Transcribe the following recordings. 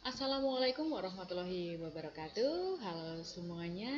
Assalamualaikum warahmatullahi wabarakatuh. Halo semuanya.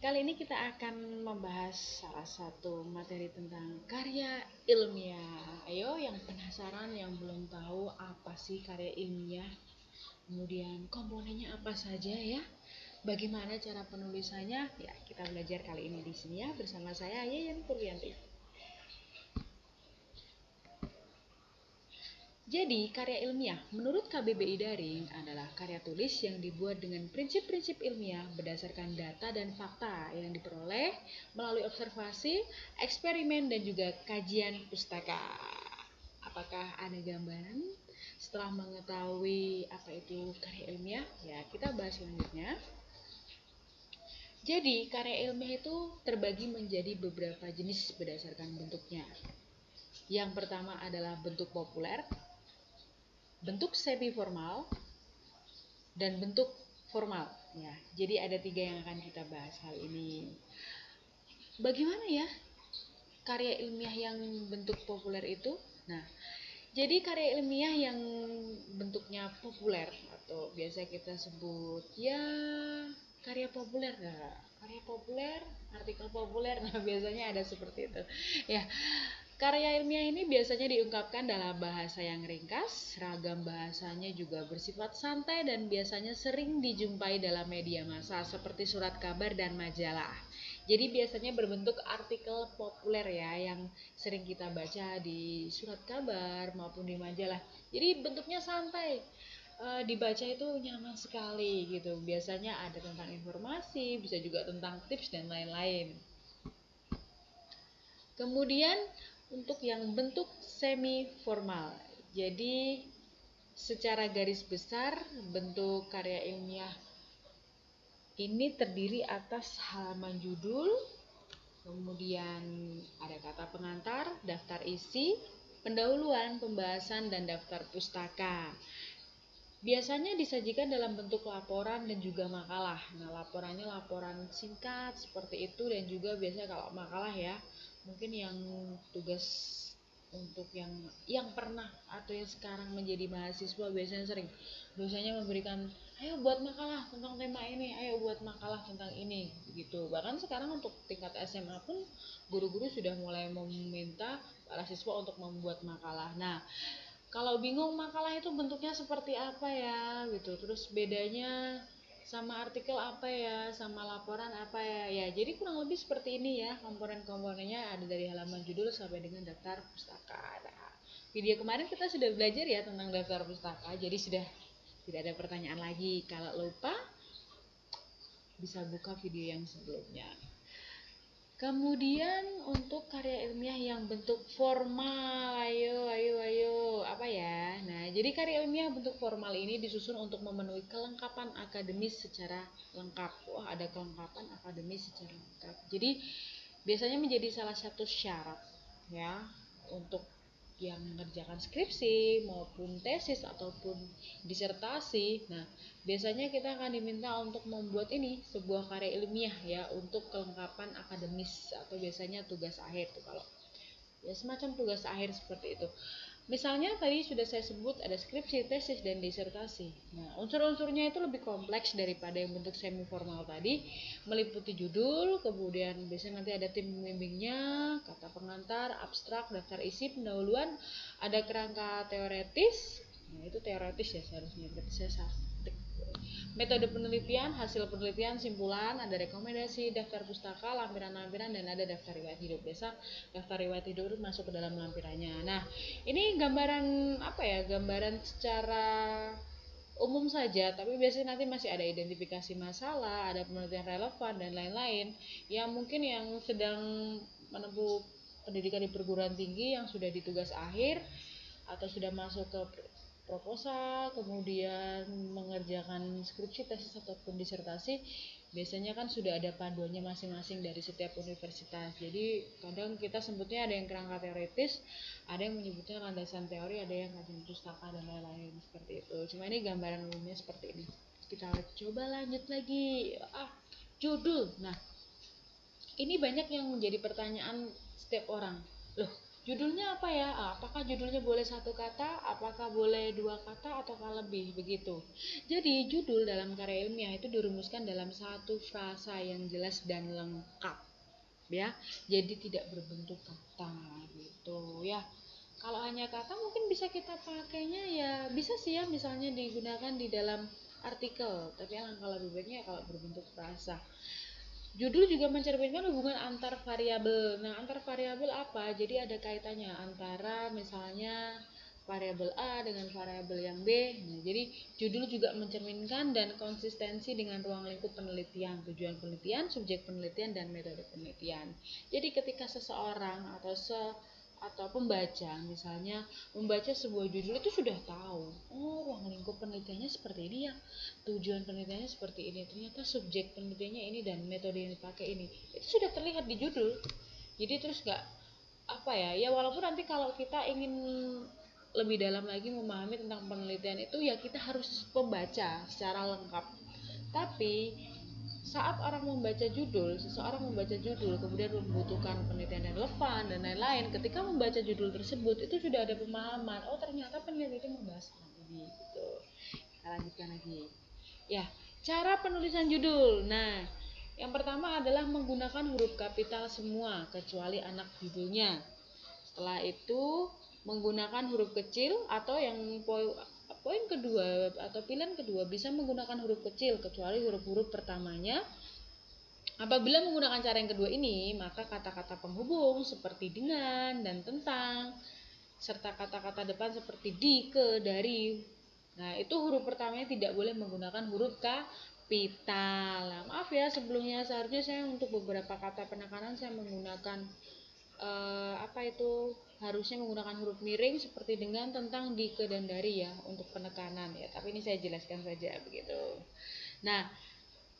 Kali ini kita akan membahas salah satu materi tentang karya ilmiah. Ayo yang penasaran, yang belum tahu apa sih karya ilmiah, kemudian komponennya apa saja ya, bagaimana cara penulisannya, ya kita belajar kali ini di sini ya bersama saya Yayan Puryanti. Jadi, karya ilmiah menurut KBBI Daring adalah karya tulis yang dibuat dengan prinsip-prinsip ilmiah berdasarkan data dan fakta yang diperoleh melalui observasi, eksperimen, dan juga kajian pustaka. Apakah ada gambaran? Setelah mengetahui apa itu karya ilmiah, ya kita bahas selanjutnya. Jadi, karya ilmiah itu terbagi menjadi beberapa jenis berdasarkan bentuknya. Yang pertama adalah bentuk populer, bentuk semi formal, dan bentuk formal ya. Jadi ada 3 yang akan kita bahas kali ini. Bagaimana ya karya ilmiah yang bentuk populer itu? Nah, jadi karya ilmiah yang bentuknya populer atau biasa kita sebut ya karya populer, nah karya populer, artikel populer, nah biasanya ada seperti itu ya. Karya ilmiah ini biasanya diungkapkan dalam bahasa yang ringkas, ragam bahasanya juga bersifat santai dan biasanya sering dijumpai dalam media massa seperti surat kabar dan majalah. Jadi biasanya berbentuk artikel populer ya, yang sering kita baca di surat kabar maupun di majalah. Jadi bentuknya santai, dibaca itu nyaman sekali gitu. Biasanya ada tentang informasi, bisa juga tentang tips dan lain-lain. Kemudian untuk yang bentuk semi formal, jadi secara garis besar bentuk karya ilmiah ini terdiri atas halaman judul, kemudian ada kata pengantar, daftar isi, pendahuluan, pembahasan, dan daftar pustaka. Biasanya disajikan dalam bentuk laporan dan juga makalah. Nah, laporannya laporan singkat seperti itu, dan juga biasanya kalau makalah ya, mungkin yang tugas untuk yang pernah atau yang sekarang menjadi mahasiswa biasanya sering dosanya memberikan, ayo buat makalah tentang tema ini, ayo buat makalah tentang ini gitu. Bahkan sekarang untuk tingkat SMA pun guru-guru sudah mulai meminta para siswa untuk membuat makalah. Nah, kalau bingung makalah itu bentuknya seperti apa ya gitu, terus bedanya sama artikel apa ya, sama laporan apa ya, ya jadi kurang lebih seperti ini ya komponen-komponennya, ada dari halaman judul sampai dengan daftar pustaka. Nah, video kemarin kita sudah belajar ya tentang daftar pustaka, jadi sudah tidak ada pertanyaan lagi. Kalau lupa bisa buka video yang sebelumnya. Kemudian untuk karya ilmiah yang bentuk formal, ayo, apa ya? Nah, jadi karya ilmiah bentuk formal ini disusun untuk memenuhi kelengkapan akademis secara lengkap. Wah, ada kelengkapan akademis secara lengkap. Jadi biasanya menjadi salah satu syarat ya untuk yang mengerjakan skripsi maupun tesis ataupun disertasi. Nah, biasanya kita akan diminta untuk membuat ini sebuah karya ilmiah ya untuk kelengkapan akademis, atau biasanya tugas akhir tuh, kalau ya semacam tugas akhir seperti itu. Misalnya tadi sudah saya sebut ada skripsi, tesis, dan disertasi. Nah, unsur-unsurnya itu lebih kompleks daripada yang bentuk semi formal tadi, meliputi judul, kemudian biasanya nanti ada tim pembimbingnya, kata pengantar, abstrak, daftar isi, pendahuluan, ada kerangka teoretis. Nah, itu teoretis ya seharusnya, berarti saya salah. Metode penelitian, hasil penelitian, simpulan, ada rekomendasi, daftar pustaka, lampiran-lampiran, dan ada daftar riwayat hidup. Biasa daftar riwayat hidup itu masuk ke dalam lampirannya. Nah, ini gambaran apa ya? Gambaran secara umum saja, tapi biasanya nanti masih ada identifikasi masalah, ada penelitian relevan, dan lain-lain. Yang mungkin yang sedang menempuh pendidikan di perguruan tinggi yang sudah di tugas akhir atau sudah masuk ke proposal, kemudian mengerjakan skripsi, tesis, ataupun disertasi, biasanya kan sudah ada panduannya masing-masing dari setiap universitas. Jadi kadang kita sebutnya ada yang kerangka teoritis, ada yang menyebutnya landasan teori, ada yang kajian pustaka, dan lain-lain seperti itu. Cuma ini gambaran umumnya seperti ini. Kita coba lanjut lagi. Judul. Nah, ini banyak yang menjadi pertanyaan setiap orang. Loh, Judulnya apa ya? Apakah judulnya boleh satu kata, apakah boleh dua kata, ataukah lebih begitu. Jadi judul dalam karya ilmiah itu dirumuskan dalam satu frasa yang jelas dan lengkap, ya. Jadi tidak berbentuk kata gitu ya. Kalau hanya kata mungkin bisa kita pakainya ya bisa sih ya, misalnya digunakan di dalam artikel, tapi alangkah lebih baiknya kalau berbentuk frasa. Judul juga mencerminkan hubungan antar variabel. Nah, antar variabel apa? Jadi ada kaitannya antara misalnya variabel A dengan variabel yang B. Nah, jadi judul juga mencerminkan dan konsistensi dengan ruang lingkup penelitian, tujuan penelitian, subjek penelitian, dan metode penelitian. Jadi ketika seseorang atau pembaca misalnya membaca sebuah judul itu sudah tahu, oh ruang lingkup penelitiannya seperti ini ya, tujuan penelitiannya seperti ini, ternyata subjek penelitiannya ini dan metode yang dipakai ini, itu sudah terlihat di judul. Jadi terus gak apa ya, ya walaupun nanti kalau kita ingin lebih dalam lagi memahami tentang penelitian itu ya kita harus membaca secara lengkap. Tapi saat seseorang membaca judul kemudian membutuhkan penelitian yang relevan dan lain-lain, ketika membaca judul tersebut itu sudah ada pemahaman, oh ternyata penelitian itu membahas ini gitu. Kita lanjutkan lagi. Ya, cara penulisan judul. Nah, yang pertama adalah menggunakan huruf kapital semua kecuali anak judulnya. Setelah itu menggunakan huruf kecil atau yang poin kedua atau pilihan kedua bisa menggunakan huruf kecil kecuali huruf-huruf pertamanya. Apabila menggunakan cara yang kedua ini, maka kata-kata penghubung seperti dengan dan tentang serta kata-kata depan seperti di, ke, dari. Nah, itu huruf pertamanya tidak boleh menggunakan huruf kapital. Nah, maaf ya sebelumnya, seharusnya saya untuk beberapa kata penekanan saya menggunakan harusnya menggunakan huruf miring seperti dengan, tentang, di, ke, dan dari ya untuk penekanan ya. Tapi ini saya jelaskan saja begitu. Nah,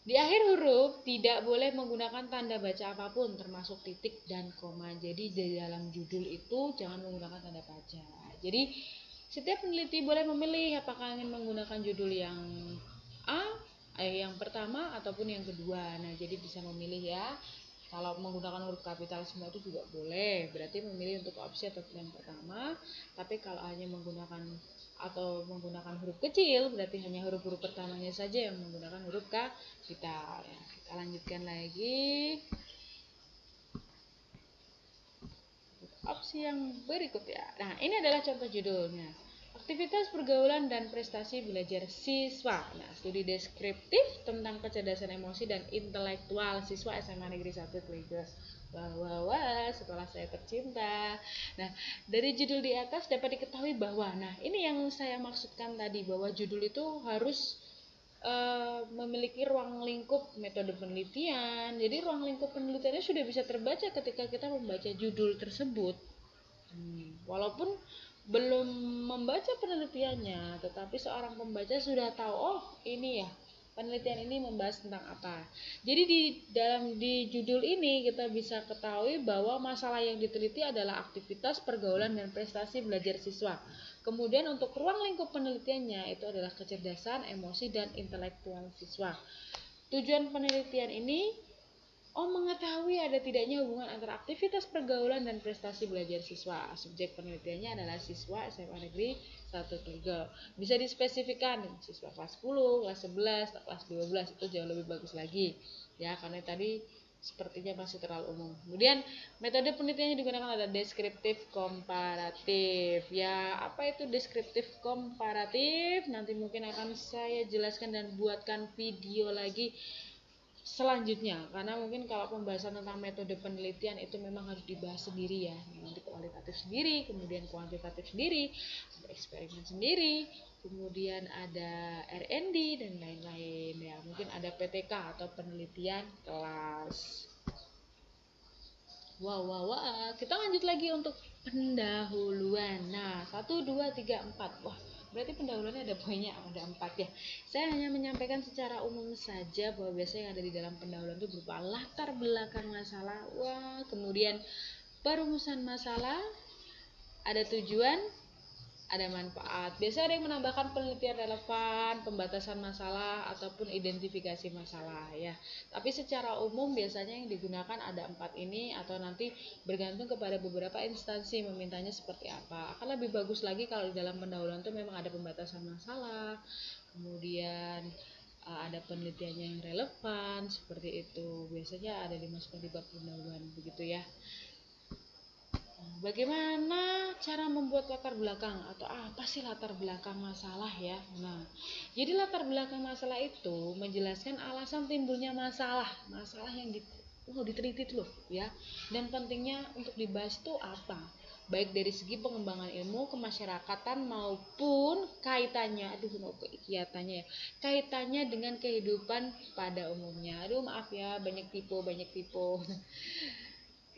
di akhir huruf tidak boleh menggunakan tanda baca apapun termasuk titik dan koma. Jadi di dalam judul itu jangan menggunakan tanda baca. Jadi setiap peneliti boleh memilih apakah ingin menggunakan judul yang yang pertama ataupun yang kedua. Nah, jadi bisa memilih ya. Kalau menggunakan huruf kapital semua itu juga boleh. Berarti memilih untuk opsi atau yang pertama. Tapi kalau hanya menggunakan huruf kecil, berarti hanya huruf-huruf pertamanya saja yang menggunakan huruf kapital. Ya, kita lanjutkan lagi. Opsi yang berikutnya. Nah, ini adalah contoh judulnya. Aktivitas pergaulan dan prestasi belajar siswa. Nah, studi deskriptif tentang kecerdasan emosi dan intelektual siswa SMA Negeri 1 Teligas. Wah, sekolah saya tercinta. Nah, dari judul di atas dapat diketahui bahwa, nah ini yang saya maksudkan tadi, bahwa judul itu harus memiliki ruang lingkup metode penelitian. Jadi ruang lingkup penelitiannya sudah bisa terbaca ketika kita membaca judul tersebut. Walaupun belum membaca penelitiannya, tetapi seorang pembaca sudah tahu, oh ini ya penelitian ini membahas tentang apa. Jadi di judul ini kita bisa ketahui bahwa masalah yang diteliti adalah aktivitas pergaulan dan prestasi belajar siswa. Kemudian untuk ruang lingkup penelitiannya itu adalah kecerdasan, emosi, dan intelektual siswa. Tujuan penelitian ini mengetahui ada tidaknya hubungan antara aktivitas pergaulan dan prestasi belajar siswa. Subjek penelitiannya adalah siswa SMA Negeri 1 Tegal. Bisa dispesifikan siswa kelas 10, kelas 11, kelas 12, itu jauh lebih bagus lagi. Ya, karena tadi sepertinya masih terlalu umum. Kemudian metode penelitiannya digunakan ada deskriptif komparatif. Ya, apa itu deskriptif komparatif? Nanti mungkin akan saya jelaskan dan buatkan video lagi selanjutnya, karena mungkin kalau pembahasan tentang metode penelitian itu memang harus dibahas sendiri ya, nanti kualitatif sendiri, kemudian kuantitatif sendiri, ada eksperimen sendiri, kemudian ada R&D dan lain-lain ya, mungkin ada PTK atau penelitian kelas. Wow, kita lanjut lagi untuk pendahuluan. Nah, 1, 2, 3, 4. Wah, berarti pendahuluannya ada poinnya, ada 4 ya. Saya hanya menyampaikan secara umum saja bahwa biasanya yang ada di dalam pendahuluan itu berupa latar belakang masalah, kemudian perumusan masalah, ada tujuan, ada manfaat. Biasanya ada yang menambahkan penelitian relevan, pembatasan masalah, ataupun identifikasi masalah ya. Tapi secara umum biasanya yang digunakan ada 4 ini, atau nanti bergantung kepada beberapa instansi memintanya seperti apa. Akan lebih bagus lagi kalau di dalam pendahuluan itu memang ada pembatasan masalah, kemudian ada penelitiannya yang relevan, seperti itu. Biasanya ada dimasukkan di bab pendahuluan begitu ya. Bagaimana cara membuat latar belakang atau apa sih latar belakang masalah ya? Nah, jadi latar belakang masalah itu menjelaskan alasan timbulnya masalah yang diteliti loh ya. Dan pentingnya untuk dibahas itu apa? Baik dari segi pengembangan ilmu kemasyarakatan maupun kaitannya, kaitannya dengan kehidupan pada umumnya. Aduh maaf ya, banyak tipe.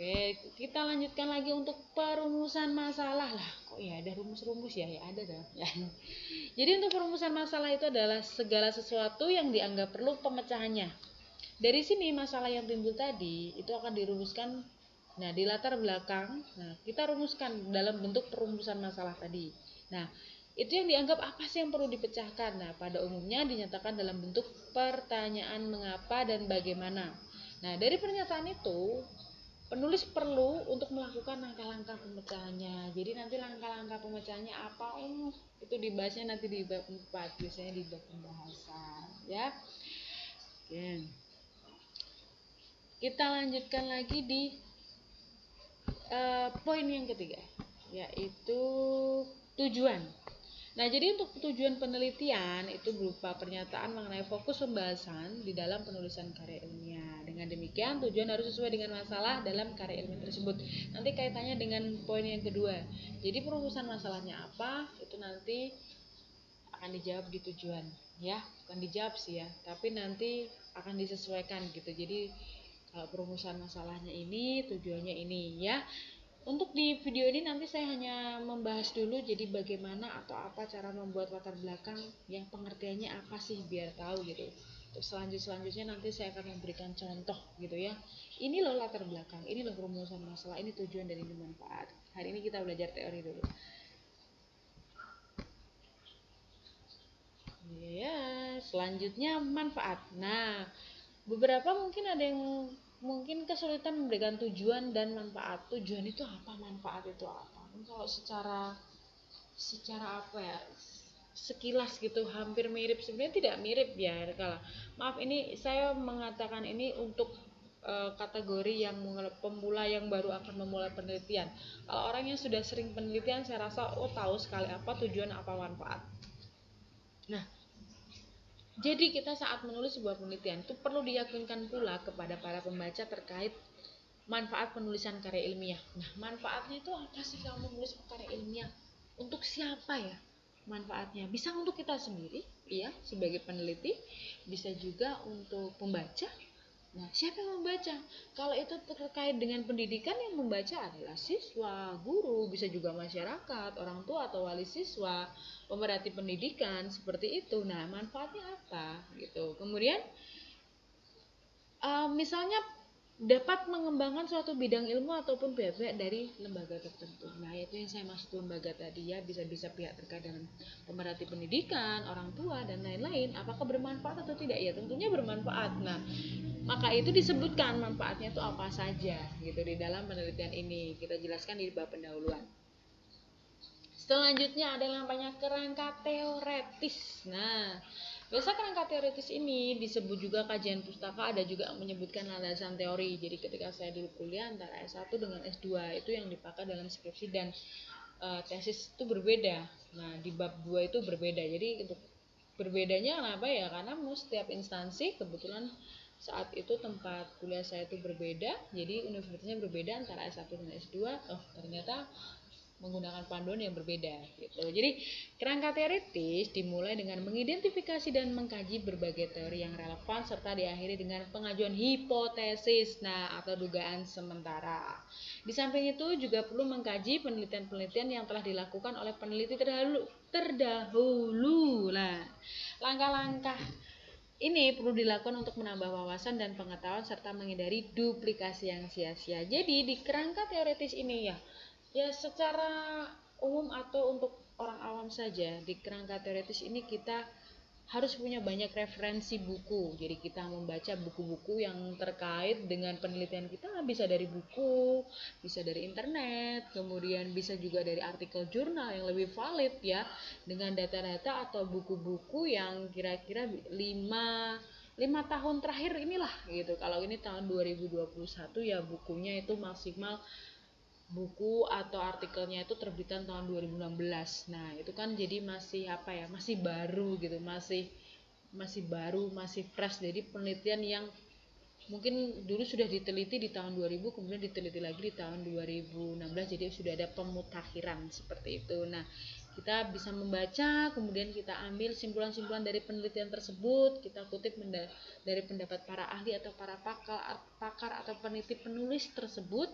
Oke, kita lanjutkan lagi untuk perumusan masalah lah. Kok ya ada rumus-rumus ya? Ya ada dong. Ya. Jadi untuk perumusan masalah itu adalah segala sesuatu yang dianggap perlu pemecahannya. Dari sini masalah yang timbul tadi itu akan dirumuskan. Nah, di latar belakang, kita rumuskan dalam bentuk perumusan masalah tadi. Nah, itu yang dianggap apa sih yang perlu dipecahkan? Nah, pada umumnya dinyatakan dalam bentuk pertanyaan mengapa dan bagaimana. Nah, dari pernyataan itu penulis perlu untuk melakukan langkah-langkah pemecahannya. Jadi nanti langkah-langkah pemecahannya apa? Itu dibahasnya nanti di bab 4, biasanya di bab pembahasan, ya. Oke. Kita lanjutkan lagi di poin yang ketiga, yaitu tujuan. Nah, jadi untuk tujuan penelitian itu berupa pernyataan mengenai fokus pembahasan di dalam penulisan karya ilmiah. Dengan demikian, tujuan harus sesuai dengan masalah dalam karya ilmiah tersebut. Nanti kaitannya dengan poin yang kedua. Jadi perumusan masalahnya apa? Itu nanti akan dijawab di tujuan, ya. Bukan dijawab sih ya, tapi nanti akan disesuaikan gitu. Jadi kalau perumusan masalahnya ini, tujuannya ini, ya. Untuk di video ini nanti saya hanya membahas dulu jadi bagaimana atau apa cara membuat latar belakang yang pengertiannya apa sih biar tahu gitu. Untuk selanjutnya nanti saya akan memberikan contoh gitu ya. Ini loh latar belakang, ini loh rumusan masalah, ini tujuan dan ini manfaat. Hari ini kita belajar teori dulu. Ya, selanjutnya manfaat. Nah, beberapa mungkin ada yang mungkin kesulitan memberikan tujuan dan manfaat. Tujuan itu apa, manfaat itu apa? Kalau secara apa ya, sekilas gitu hampir mirip, sebenarnya tidak mirip ya. Kalau maaf ini saya mengatakan ini untuk kategori yang pemula yang baru akan memulai penelitian. Kalau orang yang sudah sering penelitian saya rasa tahu sekali apa tujuan apa manfaat. Nah, jadi kita saat menulis sebuah penelitian itu perlu diyakinkan pula kepada para pembaca terkait manfaat penulisan karya ilmiah. Nah, manfaatnya itu apa sih kalau menulis karya ilmiah? Untuk siapa ya manfaatnya? Bisa untuk kita sendiri, ya, sebagai peneliti, bisa juga untuk pembaca. Nah, siapa yang membaca? Kalau itu terkait dengan pendidikan, yang membaca adalah siswa, guru, bisa juga masyarakat, orang tua atau wali siswa, pemerhati pendidikan, seperti itu. Nah, manfaatnya apa? Gitu. Kemudian, misalnya dapat mengembangkan suatu bidang ilmu ataupun pihak-pihak dari lembaga tertentu. Nah, itu yang saya maksud lembaga tadi ya, bisa-bisa pihak terkait dengan pemerhati pendidikan, orang tua dan lain-lain. Apakah bermanfaat atau tidak? Ya, tentunya bermanfaat. Nah, maka itu disebutkan manfaatnya itu apa saja gitu di dalam penelitian ini. Kita jelaskan di bab pendahuluan. Selanjutnya ada yang namanya kerangka teoretis. Nah, biasa kerangka teoretis ini disebut juga kajian pustaka, ada juga yang menyebutkan landasan teori. Jadi ketika saya dulu kuliah antara S1 dengan S2 itu yang dipakai dalam skripsi dan tesis itu berbeda. Nah, di bab 2 itu berbeda. Jadi untuk berbedanya kenapa ya? Karena setiap instansi kebetulan saat itu tempat kuliah saya itu berbeda. Jadi universitasnya berbeda antara S1 dan S2. Ternyata menggunakan panduan yang berbeda gitu. Jadi kerangka teoritis dimulai dengan mengidentifikasi dan mengkaji berbagai teori yang relevan serta diakhiri dengan pengajuan hipotesis atau dugaan sementara. Di samping itu juga perlu mengkaji penelitian-penelitian yang telah dilakukan oleh peneliti terdahulu. Nah, langkah-langkah ini perlu dilakukan untuk menambah wawasan dan pengetahuan serta menghindari duplikasi yang sia-sia. Jadi di kerangka teoritis ini ya secara umum atau untuk orang awam saja, di kerangka teoritis ini kita harus punya banyak referensi buku. Jadi kita membaca buku-buku yang terkait dengan penelitian kita, bisa dari buku, bisa dari internet, kemudian bisa juga dari artikel jurnal yang lebih valid ya, dengan data-data atau buku-buku yang kira-kira 5 tahun terakhir inilah gitu. Kalau ini tahun 2021 ya, bukunya itu maksimal buku atau artikelnya itu terbitan tahun 2016. Nah, itu kan jadi masih apa ya? Masih baru gitu, masih baru, masih fresh. Jadi penelitian yang mungkin dulu sudah diteliti di tahun 2000, kemudian diteliti lagi di tahun 2016, jadi sudah ada pemutakhiran seperti itu. Nah, kita bisa membaca, kemudian kita ambil simpulan-simpulan dari penelitian tersebut, kita kutip dari pendapat para ahli atau para pakar atau peneliti penulis tersebut.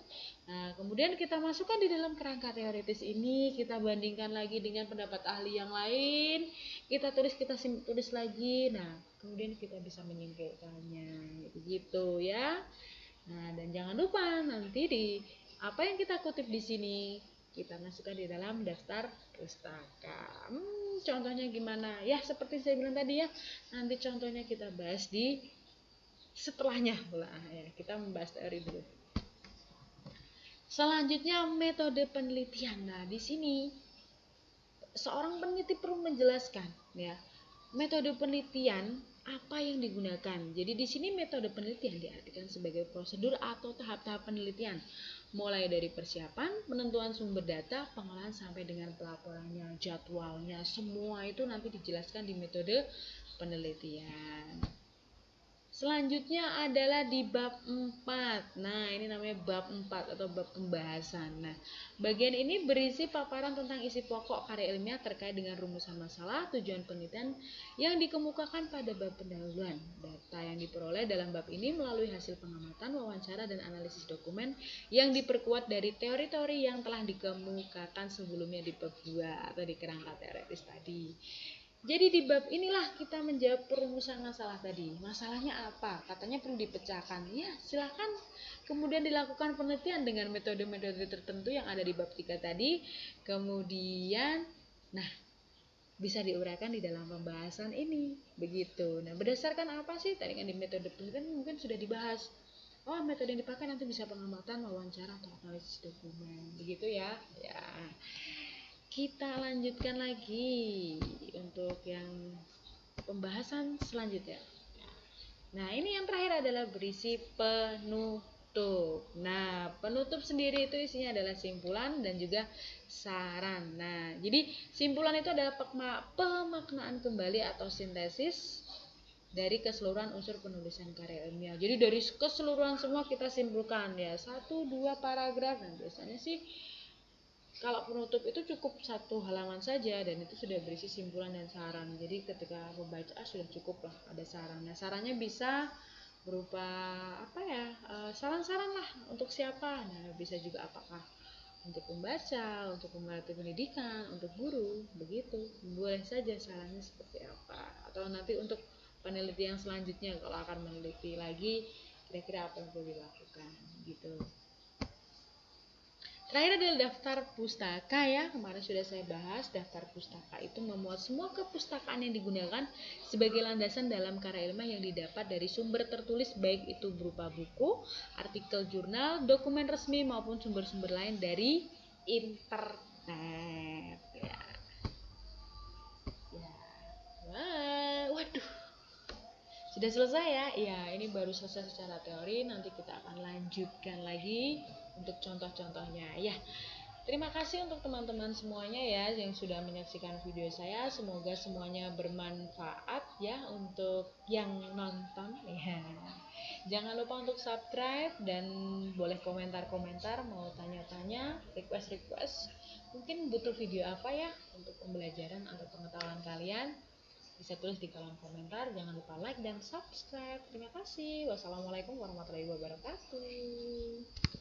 Nah, kemudian kita masukkan di dalam kerangka teoritis ini, kita bandingkan lagi dengan pendapat ahli yang lain, kita tulis lagi. Nah, kemudian kita bisa menyimpulkannya gitu ya. Nah, dan jangan lupa nanti di apa yang kita kutip di sini kita masukkan di dalam daftar pustaka. Contohnya gimana? Ya, seperti saya bilang tadi ya, nanti contohnya kita bahas di setelahnya lah ya. Kita membahas teori dulu. Selanjutnya metode penelitian. Nah, di sini seorang peneliti perlu menjelaskan ya, metode penelitian apa yang digunakan. Jadi di sini metode penelitian diartikan sebagai prosedur atau tahap-tahap penelitian, mulai dari persiapan, penentuan sumber data, pengolahan sampai dengan pelaporannya, jadwalnya, semua itu nanti dijelaskan di metode penelitian. Selanjutnya adalah di bab 4. Nah, ini namanya bab 4 atau bab pembahasan. Nah, bagian ini berisi paparan tentang isi pokok karya ilmiah terkait dengan rumusan masalah, tujuan penelitian yang dikemukakan pada bab pendahuluan. Data yang diperoleh dalam bab ini melalui hasil pengamatan, wawancara, dan analisis dokumen yang diperkuat dari teori-teori yang telah dikemukakan sebelumnya di bab 2 atau di kerangka teoritis tadi. Jadi di bab inilah kita menjawab perumusan masalah tadi. Masalahnya apa? Katanya perlu dipecahkan. Ya, silahkan kemudian dilakukan penelitian dengan metode-metode tertentu yang ada di bab 3 tadi. Kemudian, nah, bisa diuraikan di dalam pembahasan ini. Begitu. Nah, berdasarkan apa sih? Tadi kan di metode penelitian mungkin sudah dibahas. Oh, metode yang dipakai nanti bisa pengamatan, wawancara, atau analisis dokumen. Begitu ya. Ya. Kita lanjutkan lagi untuk yang pembahasan selanjutnya. Nah, ini yang terakhir adalah berisi penutup. Nah, penutup sendiri itu isinya adalah simpulan dan juga saran. Nah, jadi simpulan itu adalah pemaknaan kembali atau sintesis dari keseluruhan unsur penulisan karya ilmiah. Jadi dari keseluruhan semua kita simpulkan ya, 1-2 paragraf. Dan biasanya sih kalau penutup itu cukup 1 halaman saja dan itu sudah berisi simpulan dan saran. Jadi ketika membaca sudah cukup lah ada sarannya. Sarannya bisa berupa apa ya, saran-saran lah untuk siapa. Nah, bisa juga apakah untuk pembaca, untuk pemerhati pendidikan, untuk guru, begitu. Boleh saja sarannya seperti apa. Atau nanti untuk peneliti yang selanjutnya kalau akan meneliti lagi kira-kira apa yang perlu dilakukan gitu. Terakhir adalah daftar pustaka ya, kemarin sudah saya bahas. Daftar pustaka itu memuat semua kepustakaan yang digunakan sebagai landasan dalam karya ilmiah yang didapat dari sumber tertulis, baik itu berupa buku, artikel jurnal, dokumen resmi maupun sumber-sumber lain dari internet ya. Waduh, sudah selesai ya. Ya, ini baru selesai secara teori, nanti kita akan lanjutkan lagi untuk contoh-contohnya ya. Terima kasih untuk teman-teman semuanya ya yang sudah menyaksikan video saya. Semoga semuanya bermanfaat ya untuk yang nonton ya. Jangan lupa untuk subscribe dan boleh komentar-komentar, mau tanya-tanya, request. Mungkin butuh video apa ya untuk pembelajaran atau pengetahuan kalian? Bisa tulis di kolom komentar. Jangan lupa like dan subscribe. Terima kasih. Wassalamualaikum warahmatullahi wabarakatuh.